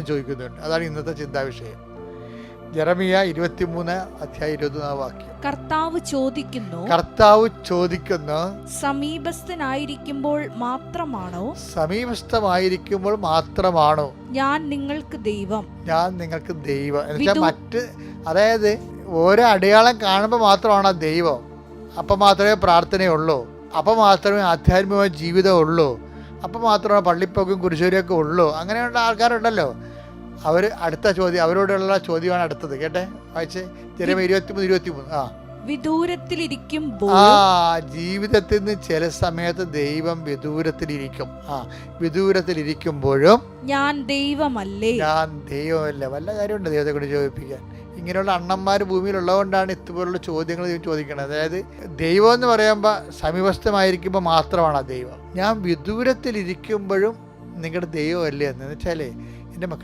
ചോദിക്കുന്നുണ്ട്. അതാണ് ഇന്നത്തെ ചിന്താവിഷയം. ജെറമിയ 23:24 കർത്താവ് ചോദിക്കുന്നു, സമീപസ്ഥനായിരിക്കുമ്പോൾ മാത്രമാണോ ഞാൻ നിങ്ങൾക്ക് ദൈവം? എന്നുവെച്ചാൽ അതായത് ഓരോ അടയാളം കാണുമ്പോൾ മാത്രമാണോ ദൈവം? അപ്പം മാത്രമേ പ്രാർത്ഥനയുള്ളൂ, അപ്പം മാത്രമേ ആധ്യാത്മികമായ ജീവിതമുള്ളൂ, അപ്പം മാത്രമേ പള്ളിപ്പോക്കും കുരിശൂരൊക്കെ ഉള്ളൂ? അങ്ങനെയുള്ള ആൾക്കാരുണ്ടല്ലോ. അടുത്ത ചോദ്യം, അവരോടുള്ള ചോദ്യമാണ് അടുത്തത്. കേട്ടെ, വായിച്ചേ. ജെറമിയ 23:23. ജീവിതത്തിൽ നിന്ന് ചില സമയത്ത് ദൈവം വിദൂരത്തിലിരിക്കുമ്പോഴും ഞാൻ ദൈവമല്ല. വല്ല കാര്യമുണ്ട് ദൈവത്തെ കൊണ്ട് ചോദിപ്പിക്കാൻ? ഇങ്ങനെയുള്ള അണ്ണന്മാർ ഭൂമിയിലുള്ളതുകൊണ്ടാണ് ഇതുപോലുള്ള ചോദ്യങ്ങൾ ചോദിക്കുന്നത്. അതായത് ദൈവം എന്ന് പറയുമ്പോൾ സമീപസ്ഥമായിരിക്കുമ്പോൾ മാത്രമാണ് ദൈവം. ഞാൻ വിദൂരത്തിലിരിക്കുമ്പോഴും നിങ്ങളുടെ ദൈവമല്ലേ എന്ന് വെച്ചാലേ, എൻ്റെ മക്കൾ